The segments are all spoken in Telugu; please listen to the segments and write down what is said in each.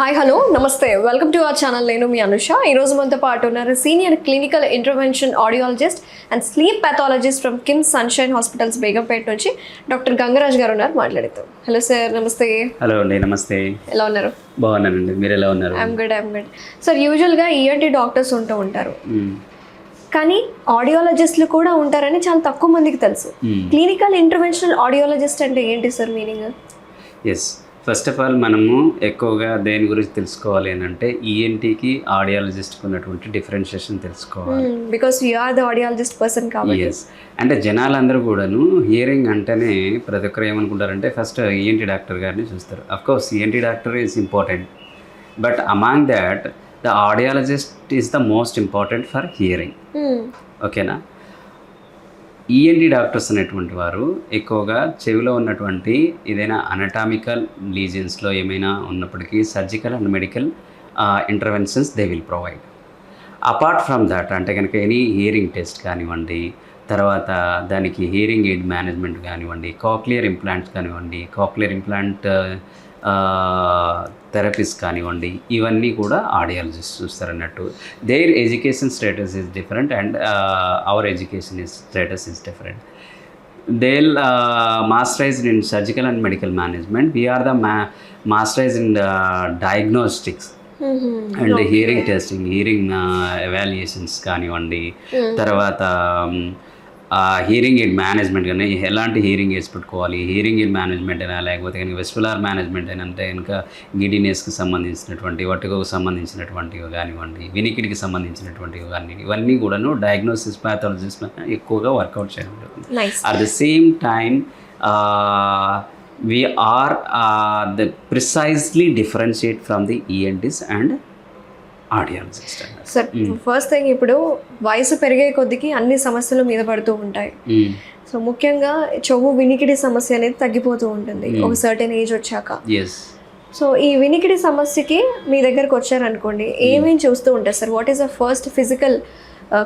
హాయ్ హలో నమస్తే వెల్కమ్ టు అవర్ ఛానల్. నేను మీ అనుష. ఈరోజు మనతో పాటు ఉన్నారు senior clinical intervention audiologist and sleep pathologist from KIMS sunshine hospitals Begumpet నుంచి డాక్టర్ గంగరాజ్ గారు ఉన్నారు. మాట్లాడుతూ. హలో సార్, నమస్తే. హలో అండి, నమస్తే. ఎలా ఉన్నారు? బాగున్నానండి, మీరు ఎలా ఉన్నారు? I'm good. సార్, యూజువల్గా ఈఎన్టీ డాక్టర్స్ ఉంటారు, కానీ ఆడియాలజిస్టులు కూడా ఉంటారని చాలా తక్కువ మందికి తెలుసు. క్లినికల్ ఇంటర్వెన్షనల్ ఆడియాలజిస్ట్ అంటే ఏంటి sir meaning? Yes, first of all మనము ఎక్కువగా దేని గురించి తెలుసుకోవాలి అని అంటే ఈఎన్టీకి ఆడియాలజిస్ట్కి ఉన్నటువంటి డిఫరెన్షియేషన్ తెలుసుకోవాలి. Because you are the audiologist person కాబట్టి. ఎస్, అంటే జనాలందరూ కూడాను హియరింగ్ అంటేనే ప్రతి ఒక్కరు ఏమనుకుంటారంటే ఫస్ట్ ఈఎన్టీ డాక్టర్ గారిని చూస్తారు. Of course ENT doctor is important, but among that the audiologist is the most important for hearing. ఓకేనా? ఈఎన్టీ డాక్టర్స్ అనేటువంటి వారు ఎక్కువగా చెవిలో ఉన్నటువంటి ఏదైనా అనటామికల్ లీజన్స్లో ఏమైనా ఉన్నప్పటికీ surgical and medical interventions they will provide. Apart from that అంటే కనుక ఎనీ హియరింగ్ టెస్ట్ కానివ్వండి, తర్వాత దానికి హియరింగ్ ఎయిడ్ మేనేజ్మెంట్ కానివ్వండి, కాక్లియర్ ఇంప్లాంట్స్ కానివ్వండి, కాక్లియర్ ఇంప్లాంట్ థెరపీస్ కానివ్వండి, ఇవన్నీ కూడా ఆడియాలజిస్ట్ చూస్తారు అన్నట్టు. Their education status is different and our education status is different. They masterised in surgical and medical management. We are the masterise in diagnostics and hearing testing, hearing evaluations కానివ్వండి, తర్వాత హియరింగ్ ఎయిడ్ మేనేజ్మెంట్ కానీ ఎలాంటి హియరింగ్ ఎయిడ్స్ పెట్టుకోవాలి, హియరింగ్ ఎయిడ్ మేనేజ్మెంట్ అయినా లేకపోతే కనుక వెస్టిబులర్ మేనేజ్మెంట్ అయినా అంటే కనుక గిడినెస్కి సంబంధించినటువంటి వటుకు సంబంధించినటువంటివి కానివ్వండి, వినికిడికి సంబంధించినటువంటివి కానీ, ఇవన్నీ కూడాను డయాగ్నోసిస్ పాథాలజిస్ట్ ఎక్కువగా వర్కౌట్ చేయడం జరుగుతుంది. At the same time we are the precisely differentiate from the ENTs and audiologists. Sir, first thing, ఇప్పుడు వయసు పెరిగే కొద్దికి అన్ని సమస్యలు మీద పడుతూ ఉంటాయి. సో ముఖ్యంగా చెవు వినికిడి సమస్య అనేది తగ్గిపోతూ ఉంటుంది ఒక సర్టెన్ ఏజ్ వచ్చాక. సో ఈ వినికిడి సమస్యకి మీ దగ్గరకు వచ్చారనుకోండి, ఏమేమి చూస్తూ ఉంటారు sir? What is the first physical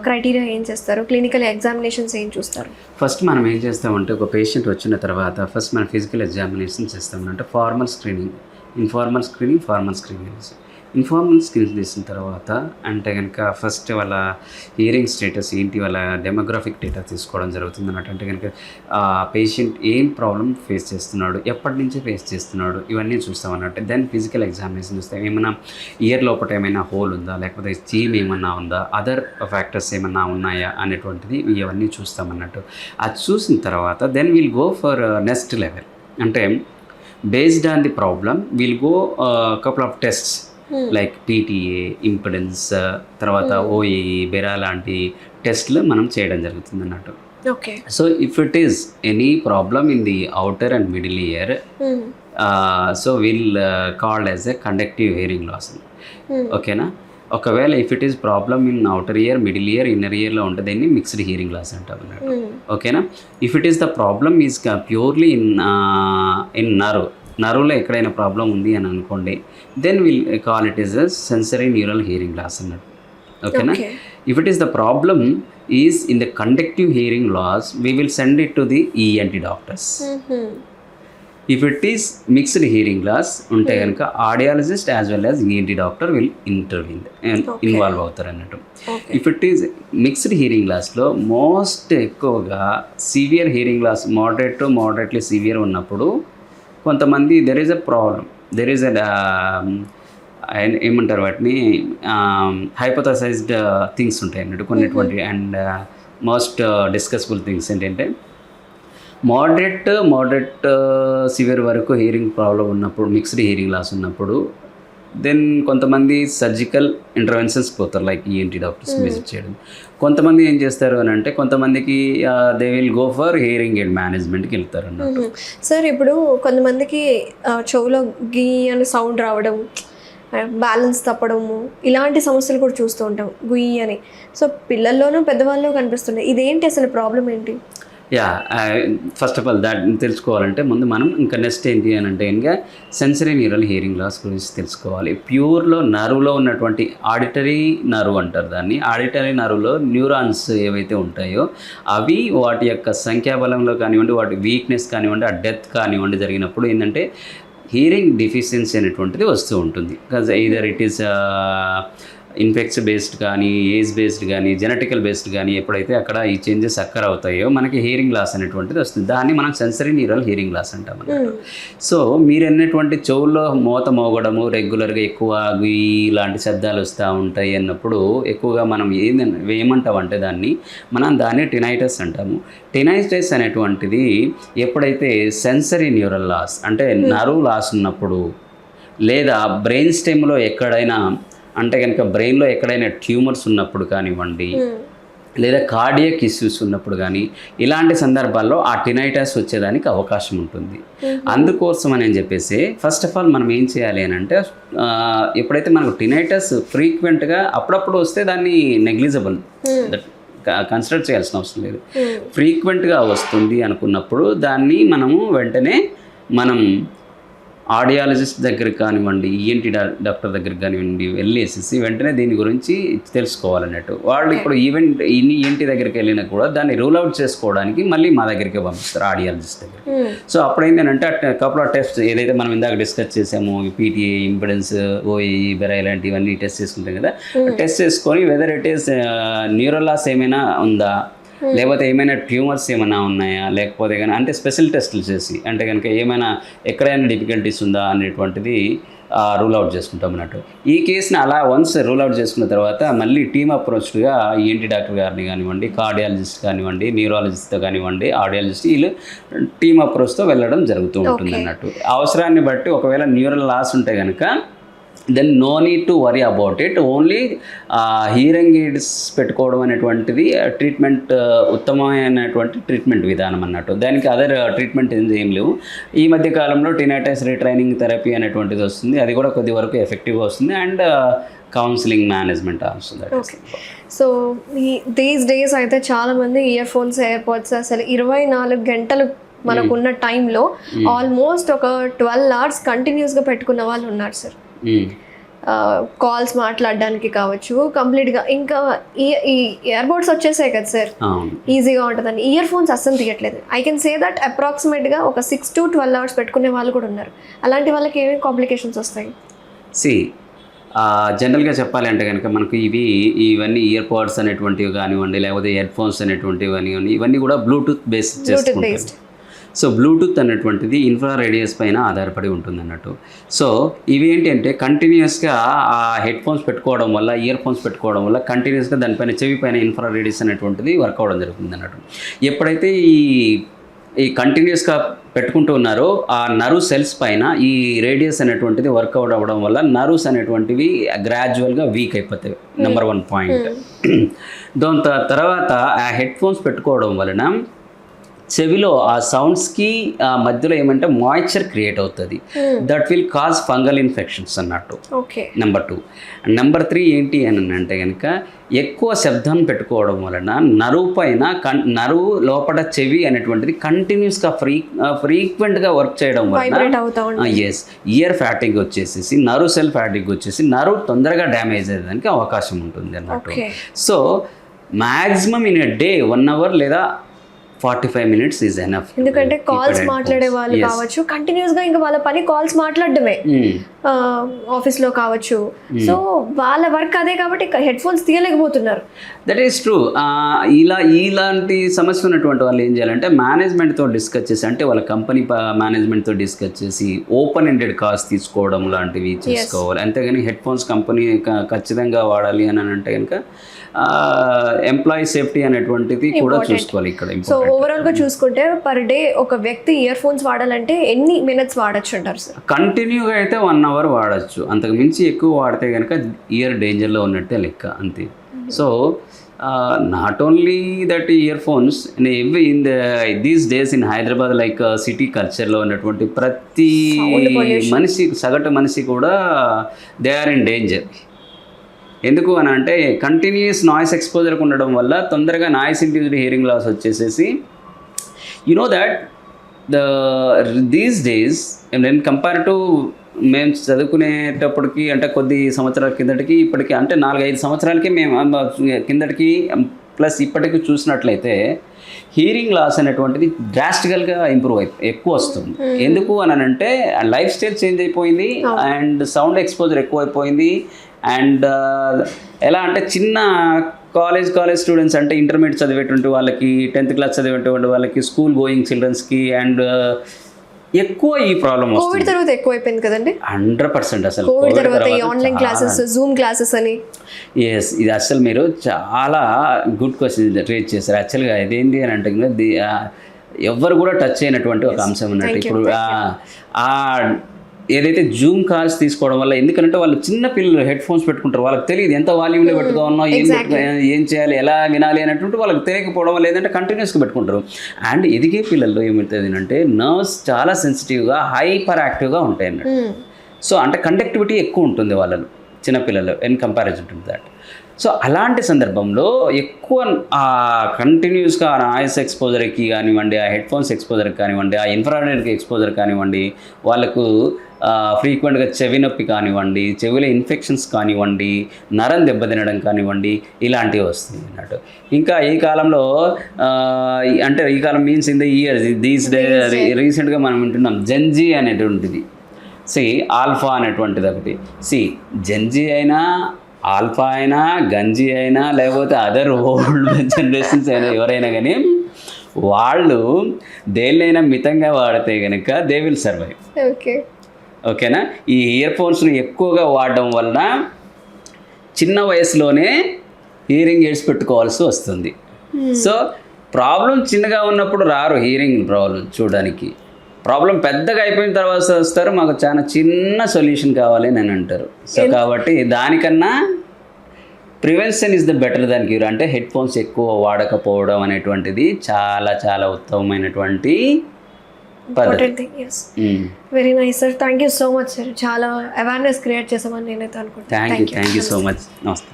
criteria ఏం చేస్తారు? క్లినికల్ ఎగ్జామినేషన్స్ ఏం చూస్తారు? ఫస్ట్ మనం ఏం చేస్తామంటే ఒక పేషెంట్ వచ్చిన తర్వాత ఫస్ట్ మనం ఫిజికల్ ఎగ్జామినేషన్ చేస్తామంటే formal screening, informal screening, formal screening. Informal screening చేసిన తర్వాత అంటే కనుక ఫస్ట్ వాళ్ళ హియరింగ్ స్టేటస్ ఏంటి, వాళ్ళ డెమోగ్రాఫిక్ డేటా తీసుకోవడం జరుగుతుంది అన్నట్టు. అంటే కనుక పేషెంట్ ఏం ప్రాబ్లం ఫేస్ చేస్తున్నాడు, ఎప్పటి నుంచి ఫేస్ చేస్తున్నాడు, ఇవన్నీ చూస్తామన్నట్టు. దెన్ ఫిజికల్ ఎగ్జామినేషన్ చూస్తాం. ఏమైనా ఇయర్ లోపల ఏమైనా హోల్ ఉందా, లేకపోతే చీమ్ ఏమన్నా ఉందా, అదర్ ఫ్యాక్టర్స్ ఏమన్నా ఉన్నాయా అనేటువంటిది ఇవన్నీ చూస్తామన్నట్టు. అది చూసిన తర్వాత then will go for next level. అంటే based on the problem will go couple of tests like PTA, impedance, తర్వాత ఓఏఈ, బెరా లాంటి టెస్ట్లు మనం చేయడం జరుగుతుంది అన్నట్టు. So if it is any problem in the outer and middle ear, so will called as a conductive hearing loss. ఓకేనా? ఒకవేళ if it is problem in outer ear, middle ear, inner ఇయర్లో ఉంటుంది, దీన్ని మిక్స్డ్ హియరింగ్ లాస్ అంటాం అన్నట్టు. ఓకేనా? If it is the problem is purely in నరువులో ఎక్కడైనా ప్రాబ్లం ఉంది అని అనుకోండి, then will call it is a sensory neural hearing loss అన్నట్టు. ఓకేనా? If it is the problem is in the conductive hearing loss, we will send it to the ENT doctors. If it is mixed hearing loss ఉంటే కనుక audiologist as well as ENT doctor will involve అవుతారు అన్నట్టు. If it is mixed hearing లాస్లో మోస్ట్ ఎక్కువగా severe hearing loss, moderate to moderately severe ఉన్నప్పుడు కొంతమంది there is a problem, there is ఏమంటారు వాటిని, హైపోథసైజ్డ్ థింగ్స్ ఉంటాయి అన్నట్టు కొన్నిటువంటి. అండ్ మోస్ట్ డిస్కస్బుల్ థింగ్స్ ఏంటంటే మోడరేట్ సివియర్ వరకు హియరింగ్ ప్రాబ్లం ఉన్నప్పుడు, మిక్స్డ్ హియరింగ్ లాస్ ఉన్నప్పుడు, దెన్ కొంతమంది సర్జికల్ ఇంటర్వెన్షన్స్ పోతారు లైక్ ఈఎన్టీ డాక్టర్స్ విజిట్ చేయడం. కొంతమంది ఏం చేస్తారు అని అంటే కొంతమందికి they will go for hearing aid మేనేజ్మెంట్కి వెళ్తారు అన్నట్టు. సార్, ఇప్పుడు కొంతమందికి చెవులో గీ అని సౌండ్ రావడం, బ్యాలెన్స్ తప్పడము, ఇలాంటి సమస్యలు కూడా చూస్తూ ఉంటాం, గుయ్యి అని. సో పిల్లల్లోనూ పెద్దవాళ్ళు కనిపిస్తున్నాయి. ఇదేంటి అసలు ప్రాబ్లం ఏంటి? Yeah, first of all that తెలుసుకోవాలంటే ముందు మనం ఇంకా నెక్స్ట్ ఏంటి అని అంటే ఇంకా సెన్సరీ న్యూరల్ హియరింగ్ లాస్ గురించి తెలుసుకోవాలి. ప్యూర్లో నర్వ్లో ఉన్నటువంటి ఆడిటరీ నర్వ్ అంటారు దాన్ని. ఆడిటరీ నర్వ్లో న్యూరాన్స్ ఏవైతే ఉంటాయో అవి వాటి యొక్క సంఖ్యాబలంలో కానివ్వండి, వాటి వీక్నెస్ కానివ్వండి, ఆ డెత్ కానివ్వండి జరిగినప్పుడు ఏంటంటే హీరింగ్ డిఫిషియన్సీ అనేటువంటిది వస్తూ ఉంటుంది. Because either it is infection based కానీ, ఏజ్ బేస్డ్ కానీ, జెనెటికల్ బేస్డ్ కానీ ఎప్పుడైతే అక్కడ ఈ చేంజెస్ అక్కర్ అవుతాయో మనకి హీరింగ్ లాస్ అనేటువంటిది వస్తుంది. దాన్ని మనం సెన్సరీ న్యూరల్ హీరింగ్ లాస్ అంటాం అన్నమాట. సో మీరు అన్నటువంటి చెవుల్లో మోత మోగడము, రెగ్యులర్గా ఎక్కువ ఇలాంటి శబ్దాలు వస్తూ ఉంటాయి అన్నప్పుడు ఎక్కువగా మనం ఏమంటామంటే దాన్ని టినైటస్ అంటాము. టినైటస్ అనేటువంటిది ఎప్పుడైతే సెన్సరీ న్యూరల్ లాస్ అంటే నర్వ్ లాస్ ఉన్నప్పుడు, లేదా బ్రెయిన్ స్టెమ్లో ఎక్కడైనా అంటే కనుక బ్రెయిన్లో ఎక్కడైనా ట్యూమర్స్ ఉన్నప్పుడు కానివ్వండి, లేదా కార్డియక్ ఇష్యూస్ ఉన్నప్పుడు కానీ, ఇలాంటి సందర్భాల్లో ఆ టినైటస్ వచ్చేదానికి అవకాశం ఉంటుంది. అందుకోసం అని చెప్పేసి ఫస్ట్ ఆఫ్ ఆల్ మనం ఏం చేయాలి అని అంటే, ఎప్పుడైతే మనకు టినైటస్ ఫ్రీక్వెంట్గా అప్పుడప్పుడు వస్తే దాన్ని నెగ్లిజబుల్ కన్సిడర్ చేయాల్సిన అవసరం లేదు. ఫ్రీక్వెంట్గా వస్తుంది అనుకున్నప్పుడు దాన్ని మనము వెంటనే ఆడియాలజిస్ట్ దగ్గరికి కానివ్వండి, ఈఎన్టీ డాక్టర్ దగ్గరికి కానివ్వండి వెళ్ళేసేసి వెంటనే దీని గురించి తెలుసుకోవాలన్నట్టు. వాళ్ళు ఇప్పుడు ఈఎన్టీ దగ్గరికి వెళ్ళినా కూడా దాన్ని రూల్ అవుట్ చేసుకోవడానికి మళ్ళీ మా దగ్గరికి పంపిస్తారు, ఆడియాలజిస్ట్ దగ్గరికి. సో అప్పుడు ఏంటంటే కపుల్ ఆఫ్ టెస్ట్ ఏదైతే మనం ఇందాక డిస్కస్ చేసామో, పీటీఏ, ఇంపిడెన్స్, ఓఈ, బెరా ఇలాంటివన్నీ టెస్ట్ చేసుకుంటాం కదా. టెస్ట్ చేసుకొని whether it is neural loss ఏమైనా ఉందా, లేకపోతే ఏమైనా ట్యూమర్స్ ఏమైనా ఉన్నాయా, లేకపోతే కానీ అంటే స్పెషల్ టెస్టులు చేసి అంటే కనుక ఏమైనా ఎక్కడైనా డిఫికల్టీస్ ఉందా అనేటువంటిది రూల్ అవుట్ చేసుకుంటాం అన్నట్టు. ఈ కేసుని అలా వన్స్ రూల్ అవుట్ చేసుకున్న తర్వాత మళ్ళీ టీమ్ అప్రోచ్గా ఈఎన్టీ డాక్టర్ గారిని కానివ్వండి, కార్డియాలజిస్ట్ కానివ్వండి, న్యూరాలజిస్ట్తో కానివ్వండి, ఆడియాలజిస్ట్ వీళ్ళు టీమ్ అప్రోచ్తో వెళ్ళడం జరుగుతూ ఉంటుంది అన్నట్టు. అవసరాన్ని బట్టి ఒకవేళ న్యూరల్ లాస్ ఉంటే కనుక then no need to worry about it. Only hearing aids పెట్టుకోవడం అనేటువంటిది ట్రీట్మెంట్, ఉత్తమమైనటువంటి ట్రీట్మెంట్ విధానం అన్నట్టు. దానికి అదర్ ట్రీట్మెంట్ ఏం లేవు. ఈ మధ్య కాలంలో టినైటస్ రీట్రైనింగ్ థెరపీ అనేటువంటిది వస్తుంది, అది కూడా కొద్ది వరకు ఎఫెక్టివ్గా వస్తుంది. అండ్ కౌన్సిలింగ్ మేనేజ్మెంట్ వస్తుంది. సో దీస్ డేస్ అయితే చాలామంది ఇయర్ ఫోన్స్, ఎయిర్పోడ్స్ అసలు 24 గంటలు మనకున్న టైంలో ఆల్మోస్ట్ ఒక 12 hours కంటిన్యూస్గా పెట్టుకున్న వాళ్ళు ఉన్నారు సార్. కాల్స్ మాట్లాడడానికి కావచ్చు, కంప్లీట్గా. ఇంకా ఈ ఇయర్బడ్స్ వచ్చేసాయి కదా సార్, ఈజీగా ఉంటుందని ఇయర్ ఫోన్స్ అస్సలు తీయట్లేదు. ఐ కెన్ సే దట్ అప్రాక్సిమేట్గా ఒక 6 to 12 hours పెట్టుకునే వాళ్ళు కూడా ఉన్నారు. అలాంటి వాళ్ళకి ఏమేమి కాంప్లికేషన్స్ వస్తాయి? జనరల్గా చెప్పాలి అంటే కనుక మనకు ఇవన్నీ ఇయర్ పాడ్స్ అనేటువంటివి కానివ్వండి, లేకపోతే ఇయర్ ఫోన్స్ అనేటువంటివి కానివ్వండి, ఇవన్నీ కూడా బ్లూటూత్ బేస్డ్. సో బ్లూటూత్ అనేటువంటిది ఇన్ఫ్రా రేడియస్ పైన ఆధారపడి ఉంటుంది అన్నట్టు. సో ఇవి ఏంటంటే కంటిన్యూస్గా ఆ హెడ్ ఫోన్స్ పెట్టుకోవడం వల్ల, ఇయర్ ఫోన్స్ పెట్టుకోవడం వల్ల కంటిన్యూస్గా దానిపైన చెవి పైన ఇన్ఫ్రా రేడియస్ అనేటువంటిది వర్క్ అవ్వడం జరుగుతుంది అన్నట్టు. ఎప్పుడైతే ఈ కంటిన్యూస్గా పెట్టుకుంటూ ఉన్నారో ఆ నర్వ్ సెల్స్ పైన ఈ రేడియస్ అనేటువంటిది వర్కౌట్ అవ్వడం వల్ల నర్వ్స్ అనేటువంటివి గ్రాడ్యువల్గా వీక్ అయిపోతాయి. Number 1 point. దాని తర్వాత ఆ హెడ్ ఫోన్స్ పెట్టుకోవడం వలన చెవిలో ఆ సౌండ్స్కి మధ్యలో ఏమంటే మాయిశ్చర్ క్రియేట్ అవుతుంది. That will cause fungal infections అన్నట్టు. నెంబర్ 2. నెంబర్ 3 ఏంటి అని అంటే కనుక ఎక్కువ శబ్దం పెట్టుకోవడం వలన నరువు పైన నరువు లోపల చెవి అనేటువంటిది కంటిన్యూస్గా ఫ్రీక్వెంట్గా వర్క్ చేయడం వలన ఇయర్ ఫ్యాటిగ్ వచ్చేసి నరువు సెల్ ఫ్యాటిగ్ వచ్చేసి నరువు తొందరగా డ్యామేజ్ అయ్యేదానికి అవకాశం ఉంటుంది అన్నట్టు. So maximum in a day 1 hour లేదా 45 minutes ఈజ్ ఎనఫ్. ఎందుకంటే కాల్స్ మాట్లాడే వాళ్ళు కావచ్చు, కంటిన్యూస్గా ఇంకా వాళ్ళ పని కాల్స్ మాట్లాడడమే, ఆఫీస్లో కావచ్చు. సో వాళ్ళ వర్క్ అదే కాబట్టి హెడ్ ఫోన్స్ తీయలేకపోతున్నారు. That is true. ఇలాంటి సమస్య ఉన్నటువంటి వాళ్ళు ఏం చేయాలంటే మేనేజ్మెంట్తో డిస్కస్ చేసి, అంటే వాళ్ళ కంపెనీ మేనేజ్మెంట్తో డిస్కస్ చేసి ఓపెన్ ఎండెడ్ కాల్స్ తీసుకోవడం లాంటివి చేసుకోవాలి. అంతేగాని హెడ్ ఫోన్స్ కంపెనీ ఖచ్చితంగా వాడాలి అని అంటే కనుక ఎంప్లాయీ సేఫ్టీ అనేటువంటిది కూడా చూసుకోవాలి ఇక్కడ. సో ఓవరాల్గా చూసుకుంటే పర్ డే ఒక వ్యక్తి ఇయర్ ఫోన్స్ వాడాలంటే ఎన్ని మినిట్స్ వాడచ్చు అంటారు సార్? కంటిన్యూగా అయితే 1 hour వాడచ్చు. అంతకు మించి ఎక్కువ వాడితే కనుక ఇయర్ డేంజర్లో ఉన్నట్టే లెక్క, అంతే. So not only that ear phones, in these days in Hyderabad like city కల్చర్లో ఉన్నటువంటి ప్రతి మనిషి, సగటు మనిషి కూడా దే ఆర్ ఇన్ డేంజర్. ఎందుకు అని అంటే కంటిన్యూస్ నాయిస్ ఎక్స్పోజర్కి ఉండడం వల్ల తొందరగా నాయిస్ ఇండ్యూస్డ్ హియరింగ్ లాస్ వచ్చేసేసి, you know that these days నేను కంపేర్ టు మేము చదువుకునేటప్పటికి అంటే కొద్ది సంవత్సరాల కిందటికి ఇప్పటికి అంటే 4-5 సంవత్సరాలకి మేము కిందటికి ప్లస్ ఇప్పటికీ చూసినట్లయితే హీరింగ్ లాస్ అనేటువంటిది డ్రాస్టికల్గా ఇంప్రూవ్ ఎక్కువ వస్తుంది. ఎందుకు అని అంటే లైఫ్ స్టైల్ చేంజ్ అయిపోయింది అండ్ సౌండ్ ఎక్స్పోజర్ ఎక్కువ అయిపోయింది. అండ్ ఎలా అంటే చిన్న కాలేజ్ స్టూడెంట్స్ అంటే ఇంటర్మీడియట్ చదివేటువంటి వాళ్ళకి, 10th క్లాస్ చదివేటువంటి వాళ్ళకి, స్కూల్ గోయింగ్ చిల్డ్రన్స్కి అండ్ ఎక్కువ ఈ ప్రాబ్లం వస్తుంది. కోవిడ్ తర్వాత ఎక్కువ అయిపోయింది కదండి. 100% అసలు కోవిడ్ తర్వాత ఈ ఆన్లైన్ క్లాసెస్, జూమ్ క్లాసెస్ అని. ఎస్, ఇది అసలు మీరు చాలా గుడ్ క్వశ్చన్ రేజ్ చేశారు. యాక్చువల్గా ఇదేంటి అని అంటే ఎవ్వరు కూడా టచ్ అయినటువంటి ఒక అంశం ఉన్నట్టు. ఇప్పుడు ఏదైతే జూమ్ కాల్స్ తీసుకోవడం వల్ల, ఎందుకంటే వాళ్ళు చిన్న పిల్లలు హెడ్ ఫోన్స్ పెట్టుకుంటారు, వాళ్ళకి తెలియదు ఎంత వాల్యూమ్లో పెట్టుకోవాలన్నా, ఏం చేయాలి, ఎలా వినాలి అనేటువంటి వాళ్ళకి తెలియకపోవడం వల్ల ఏంటంటే కంటిన్యూస్గా పెట్టుకుంటారు. అండ్ ఎదిగే పిల్లల్లో ఏమవుతుంది అంటే నర్వ్స్ చాలా సెన్సిటివ్గా, హైపర్ యాక్టివ్గా ఉంటాయి అన్నట్టు. సో అంటే కండక్టివిటీ ఎక్కువ ఉంటుంది వాళ్ళలో, చిన్నపిల్లలు in comparison to that. So అలాంటి సందర్భంలో ఎక్కువ కంటిన్యూస్గా నాయిస్ ఎక్స్పోజర్కి కానివ్వండి, ఆ హెడ్ ఫోన్స్ ఎక్స్పోజర్కి కానివ్వండి, ఆ ఇన్ఫ్రారెడ్కి ఎక్స్పోజర్ కానివ్వండి, వాళ్ళకు ఫ్రీక్వెంట్గా చెవి నొప్పి కానివ్వండి, చెవిలో ఇన్ఫెక్షన్స్ కానివ్వండి, నరం దెబ్బతినడం కానివ్వండి, ఇలాంటివి వస్తాయి అన్నట్టు. ఇంకా ఈ కాలంలో అంటే ఈ కాలం means in the years these day రీసెంట్గా మనం వింటున్నాం జెన్జీ అనేటువంటిది. ఆల్ఫా అనేటువంటిది ఒకటి. జెన్జీ అయినా, ఆల్ఫా అయినా, గంజీ అయినా, లేకపోతే అదర్ ఓల్డ్ జనరేషన్స్ అయినా, ఎవరైనా కానీ వాళ్ళు దేన్నైనా మితంగా వాడితే కనుక దే విల్ సర్వైవ్. ఓకేనా. ఈ ఇయర్ ఫోన్స్ని ఎక్కువగా వాడడం వలన చిన్న వయసులోనే హియరింగ్ ఎయిడ్స్ పెట్టుకోవాల్సి వస్తుంది. సో ప్రాబ్లం చిన్నగా ఉన్నప్పుడు రారు హీరింగ్ ప్రాబ్లం చూడడానికి. ప్రాబ్లం పెద్దగా అయిపోయిన తర్వాత వస్తారు, మాకు చాలా చిన్న సొల్యూషన్ కావాలి అని అంటారు. సో కాబట్టి దానికన్నా prevention is the better than cure. అంటే హెడ్ ఫోన్స్ ఎక్కువ వాడకపోవడం అనేటువంటిది చాలా చాలా ఉత్తమమైనటువంటి పద్ధతి. Very nice sir, thank you so much sir. చాలా అవేర్నెస్ క్రియేట్ చేసామని నేనైతే అనుకుంటున్నాను. Thank you so much. నమస్తే.